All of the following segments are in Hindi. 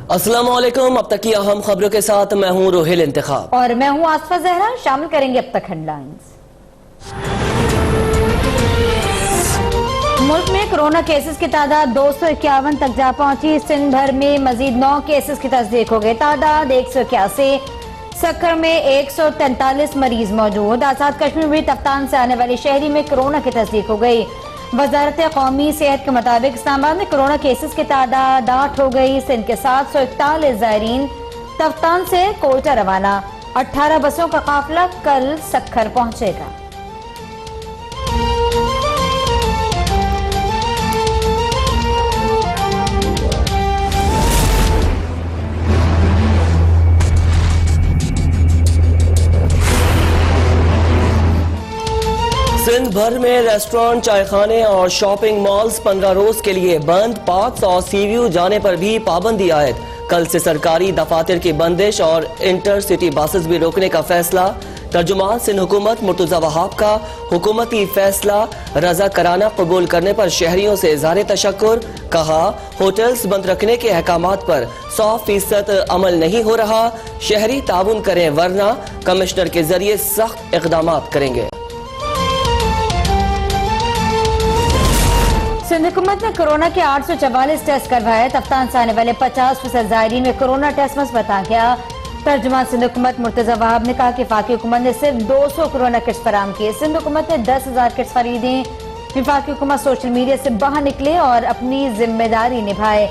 अस्सलामुअलैकुम। अब तक की अहम खबरों के साथ मैं हूं रोहिल इंतखाब और मैं हूं आसफा जहरा। शामिल करेंगे अब तक हेडलाइंस। मुल्क में कोरोना केसेस की तादाद 251 तक जा पहुंची। सिंध भर में मजीद 9 केसेस की तस्दीक हो गई। तादाद 181। सक्कर में 143 मरीज मौजूद। आजाद कश्मीर में तफ्तान से आने वाली शहरी में कोरोना की तस्दीक हो गई। वजारत कौमी सेहत के मुताबिक इस्लामाबाद में कोरोना केसेस की तादाद 8 हो गई। सिंध के 741 ज़ायरीन तफ्तान से कोयटा रवाना। 18 बसों का काफिला कल सक्खर पहुंचेगा। सिंध भर में रेस्टोरेंट, चायखाने और शॉपिंग मॉल्स 15 रोज के लिए बंद। पार्क्स और सीव्यू जाने पर भी पाबंदी आयद। कल से सरकारी दफातर की बंदिश और इंटरसिटी बसेस भी रोकने का फैसला। तर्जुमान सिंध हुकूमत मुर्तजा वहाब का हुकूमती फैसला रजा कराना कबूल करने पर शहरियों से इज़हार तशक्कुर। कहा, होटल्स बंद रखने के अहकामात पर 100% अमल नहीं हो रहा। शहरी ताउन करें वरना कमिश्नर के जरिए सख्त इकदाम करेंगे। सिंध हुकूमत ने कोरोना के 844 टेस्ट करवाए। तफ्तान से आने वाले 50% ज़ायरीन में कोरोना टेस्ट मस्बत आ गया। तर्जुमान सिंध हुकूमत मुर्तजा वहाब ने कहा कि वफाकी हुकूमत ने सिर्फ 200 कोरोना किट्स फराहम किए। सिंध हुकूमत ने 10,000 किट्स खरीदी। वफाकी हुकूमत सोशल मीडिया से बाहर निकले और अपनी जिम्मेदारी निभाए।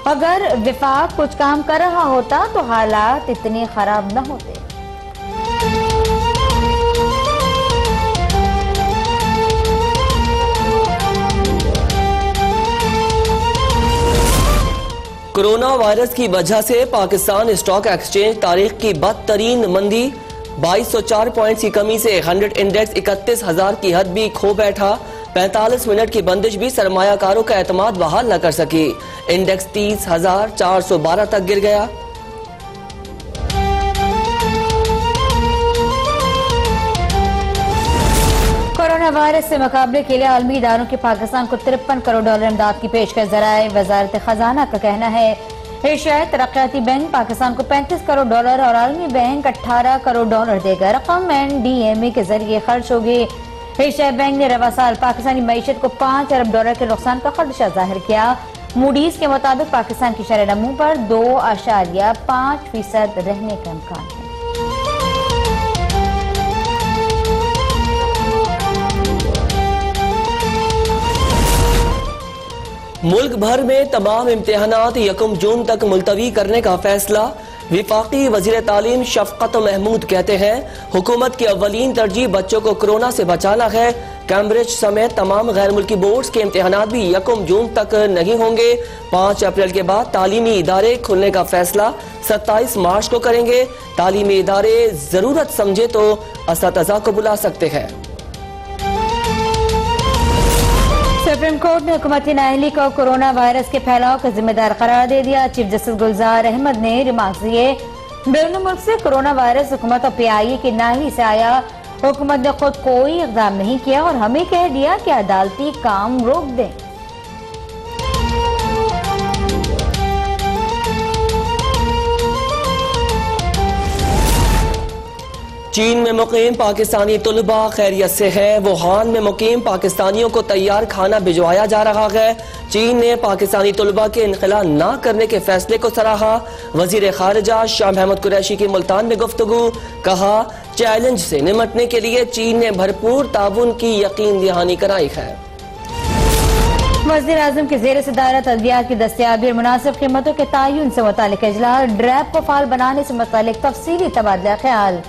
अगर विफाक कुछ काम कर रहा होता तो हालात इतने खराब न होते। कोरोना वायरस की वजह से पाकिस्तान स्टॉक एक्सचेंज तारीख की बदतरीन मंदी। 2204 पॉइंट्स की कमी से 100 इंडेक्स 31,000 की हद भी खो बैठा। 45 मिनट की बंदिश भी सरमायाकारों का एतमाद बहाल न कर सकी। इंडेक्स 30,412 तक गिर गया। कोरोना वायरस से मुकाबले के लिए आलमी इदारों की पाकिस्तान को $53 करोड़ इमदाद की पेशकश जराए। वजारत खजाना का कहना है एशियाई तरक्याती बैंक पाकिस्तान को $35 करोड़ और आलमी बैंक $18 करोड़ देगा। रकम NDMA के जरिए खर्च होगी। एशियाई बैंक ने रवा साल पाकिस्तानी मईशत को $5 अरब के नुकसान का खदशा जाहिर किया। मूडीज के मुताबिक पाकिस्तान की शरह नमू पर 2.5% रहने का इम्कान है। मुल्क भर में तमाम इम्तिहानात 1 जून तक मुलतवी करने का फैसला। विफाकी वजीर तालीम शफकत महमूद कहते हैं, हुकूमत की अव्वलीन तरजीह बच्चों को कोरोना से बचाना है। कैम्ब्रिज समेत तमाम गैर मुल्की बोर्ड्स के इम्तिहानात भी 1 जून तक नहीं होंगे। 5 अप्रैल के बाद तालीमी इदारे खुलने का फैसला 27 मार्च को करेंगे। तालीमी इदारे जरूरत समझे तो असातिज़ा को बुला सकते हैं। सुप्रीम कोर्ट ने हुकूमती नाअहली को कोरोना वायरस के फैलाव का जिम्मेदार करार दे दिया। चीफ जस्टिस गुलजार अहमद ने रिमार्क दिए, बैरून मुल्क से कोरोना वायरस हुकूमत और PIA की नाअहली से आया। हुकूमत ने खुद कोई इक़दाम नहीं किया और हमें कह दिया कि अदालती काम रोक दें। चीन में मुकीम पाकिस्तानी तलबा खैरियत से है। वुहान में मुकीम पाकिस्तानियों को तैयार खाना भिजवाया जा रहा है। चीन ने पाकिस्तानी तलबा के इनखला न करने के फैसले को सराहा। वजीर खारिजा शाह महमूद कुरैशी की मुल्तान में गुफ्तगू। कहा, चैलेंज से निमटने के लिए चीन ने भरपूर ताउन की यकीन दहानी कराई है। वज़ीर आज़म के ज़ेर सदारत अद्वियात की दस्तयाबी और मुनासिब कीमतों के तयन से मुतालिक इजलास। ड्रैब को फाल बनाने से मुतालिक तफसीली तबादला ख्याल।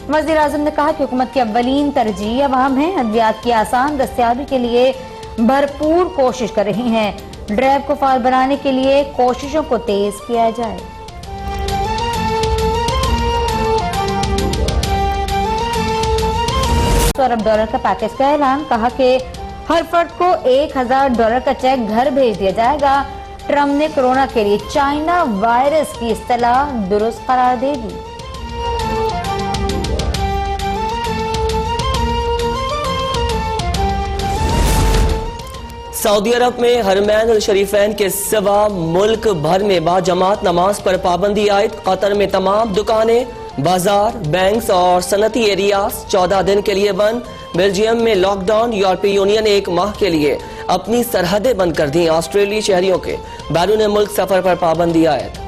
वज़ीर आज़म ने कहा कि हुकूमत की अव्वलीन तरजीह अवाम है। अद्वियात की आसान दस्तयाबी के लिए भरपूर कोशिश कर रही हैं। ड्रैब को फाल बनाने के लिए कोशिशों को तेज किया जाए। $100 का पैकेज का ऐलान। कहा कि हर फर्द को $1,000 का चेक घर भेज दिया जाएगा। ट्रम्प ने कोरोना के लिए चाइना वायरस की इस्तिलाह दुरुस्त करार दे दी। सऊदी अरब में हरमैन अल शरीफैन के सिवा मुल्क भर में बाजमात नमाज पर पाबंदी आयद। कतर में तमाम दुकानें, बाजार, बैंक्स और सनती एरियाज 14 दिन के लिए बंद। बेल्जियम में लॉकडाउन। यूरोपीय यूनियन ने 1 माह के लिए अपनी सरहदें बंद कर दी। ऑस्ट्रेलियाई शहरियों के बैरून मुल्क सफर पर पाबंदी आयद।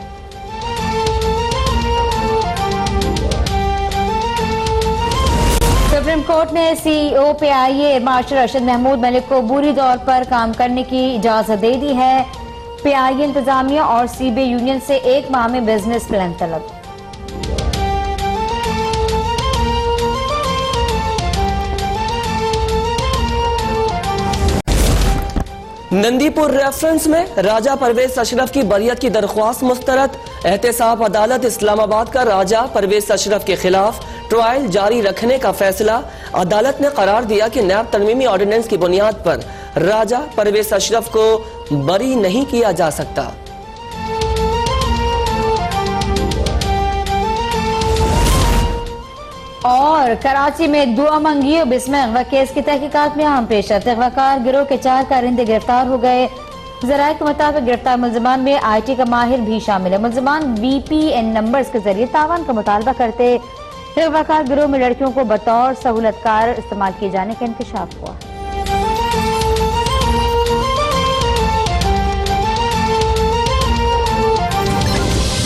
सुप्रीम कोर्ट ने CEO PIA air marshal Arshad Mahmood Malik को बुरी तौर पर काम करने की इजाजत दे दी है। PIA इंतजामिया और CBA यूनियन से 1 माह में बिजनेस प्लान तलब। नंदीपुर रेफरेंस में राजा परवेज अशरफ की बरियत की दरख्वास्त मुस्तरद। एहतसाब अदालत इस्लामाबाद का राजा परवेज अशरफ के खिलाफ ट्रायल जारी रखने का फैसला। अदालत ने करार दिया कि नैब तरमीमी ऑर्डिनेंस की बुनियाद पर राजा परवेज अशरफ को बरी नहीं किया जा सकता। और कराची में 2 अमंगी बिस्म अगवा केस की तहकीकात में अहम पेशरफ। अगवाकार गिरोह के 4 कारिंदे गिरफ्तार हो गए। ज़राए के मुताबिक गिरफ्तार मुलजमान में IT का माहिर भी शामिल है। मुलजमान VPN नंबर्स के जरिए तावान का मुतालबा करते। अगवाकार गिरोह में लड़कियों को बतौर सहूलतकार इस्तेमाल किए जाने का इंकशाफ हुआ।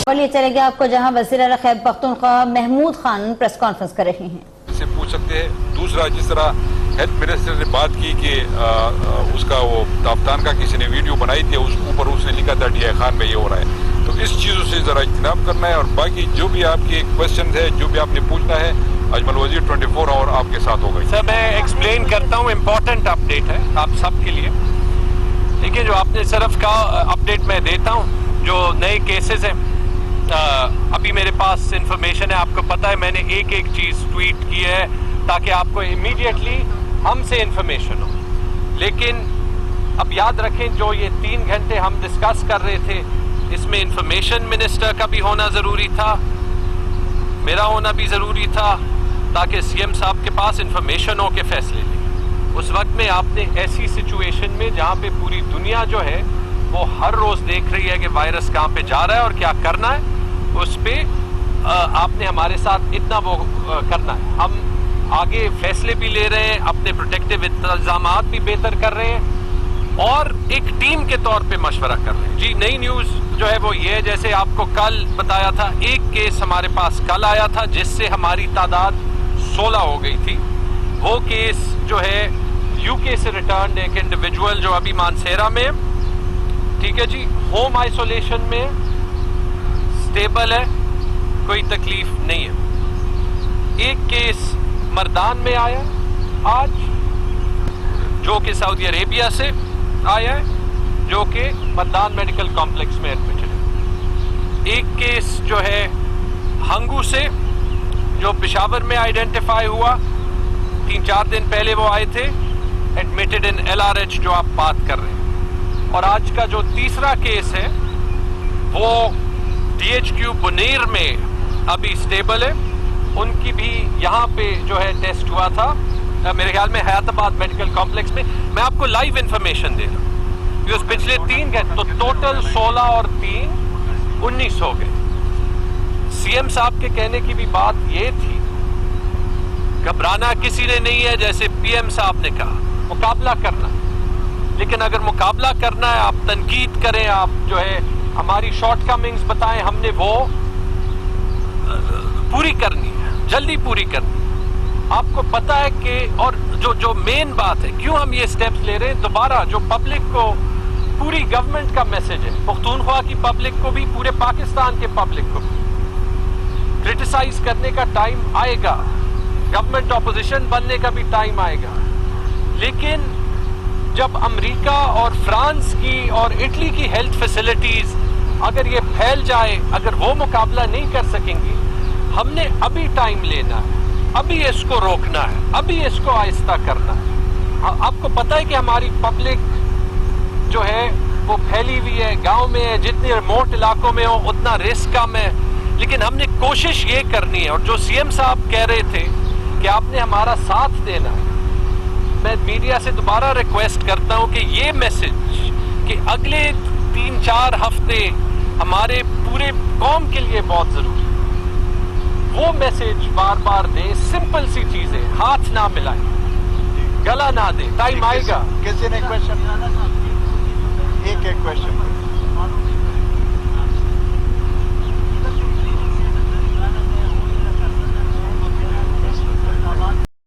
चलिए चलेंगे आपको जहां वज़ीर आला खैबर पख्तूनख्वा महमूद खान प्रेस कॉन्फ्रेंस कर रहे हैं। से पूछ सकते हैं। दूसरा, जिस तरह हेल्थ मिनिस्टर ने बात की कि उसका वो दाफ्तान का किसी ने वीडियो बनाई थी, उस ऊपर उसने लिखा था DI खान में ये हो रहा है, तो इस चीज़ों से ज़रा इज्तनाब करना है। और बाकी जो भी आपके क्वेश्चन है, जो भी आपने पूछना है, अजमल वजीर 24 आवर आपके साथ होगा। सर, मैं एक्सप्लेन करता हूँ। इम्पोर्टेंट अपडेट है आप सब के लिए। देखिए, जो आपने सिर्फ का अपडेट मैं देता हूँ, जो नए केसेस हैं, अभी मेरे पास इंफॉर्मेशन है। आपको पता है मैंने एक चीज़ ट्वीट की है ताकि आपको इमीडिएटली हमसे इंफॉर्मेशन हो। लेकिन अब याद रखें, जो ये 3 घंटे हम डिस्कस कर रहे थे, इसमें इंफॉर्मेशन मिनिस्टर का भी होना ज़रूरी था, मेरा होना भी ज़रूरी था, ताकि CM साहब के पास इंफॉर्मेशन हो के फैसले लें। उस वक्त में आपने ऐसी सिचुएशन में जहाँ पे पूरी दुनिया जो है वो हर रोज़ देख रही है कि वायरस कहाँ पे जा रहा है और क्या करना है, उस पे आपने हमारे साथ इतना वो करना है। हम आगे फैसले भी ले रहे हैं, अपने प्रोटेक्टिव इंतजामात भी बेहतर कर रहे हैं और एक टीम के तौर पे मशवरा कर रहे हैं। जी, नई न्यूज़ जो है वो ये है, जैसे आपको कल बताया था, एक केस हमारे पास कल आया था जिससे हमारी तादाद 16 हो गई थी। वो केस जो है UK से रिटर्न एक इंडिविजुअल जो अभी मानसेरा में, ठीक है जी, होम आइसोलेशन में स्टेबल है, कोई तकलीफ नहीं है। एक केस मर्दान में आया आज, जो कि सऊदी अरेबिया से आया है, जो कि मर्दान मेडिकल कॉम्प्लेक्स में एडमिटेड है। एक केस जो है हंगू से, जो पेशावर में आइडेंटिफाई हुआ, 3-4 दिन पहले वो आए थे, एडमिटेड इन LRH जो आप बात कर रहे हैं। और आज का जो तीसरा केस है वो DHQ बुनेर में अभी स्टेबल है। उनकी भी यहाँ पे जो है टेस्ट हुआ था, मेरे ख्याल में हयाताबाद मेडिकल कॉम्प्लेक्स में। मैं आपको लाइव इंफॉर्मेशन दे रहा हूँ, बिकॉज पिछले 3 घंटे तो टोटल 16 और 3 19 हो गए। CM साहब के कहने की भी बात ये थी, घबराना किसी ने नहीं है, जैसे PM साहब ने कहा, मुकाबला करना। लेकिन अगर मुकाबला करना है, आप तनकीद करें, आप जो है हमारी शॉर्टकमिंग्स बताएं, हमने वो पूरी करनी है, जल्दी पूरी करनी है। आपको पता है कि, और जो मेन बात है, क्यों हम ये स्टेप्स ले रहे हैं, दोबारा जो पब्लिक को, पूरी गवर्नमेंट का मैसेज है, पख्तूनख्वा की पब्लिक को भी, पूरे पाकिस्तान के पब्लिक को भी, क्रिटिसाइज करने का टाइम आएगा, गवर्नमेंट ऑपोजिशन बनने का भी टाइम आएगा। लेकिन जब अमेरिका और फ्रांस की और इटली की हेल्थ फैसिलिटीज अगर ये फैल जाए, अगर वो मुकाबला नहीं कर सकेंगी, हमने अभी टाइम लेना है, अभी इसको रोकना है, अभी इसको आहिस्ता करना है। आपको पता है कि हमारी पब्लिक जो है वो फैली हुई है, गांव में है, जितने रिमोट इलाकों में हो उतना रिस्क कम है। लेकिन हमने कोशिश ये करनी है, और जो CM साहब कह रहे थे कि आपने हमारा साथ देना है, मैं मीडिया से दोबारा रिक्वेस्ट करता हूं कि ये मैसेज कि अगले 3-4 हफ्ते हमारे पूरे कौम के लिए बहुत जरूरी है, वो मैसेज बार बार दें। सिंपल सी चीजें, हाथ ना मिलाएं, गला ना दें, टाइम आएगा। किसी ने क्वेश्चन, एक क्वेश्चन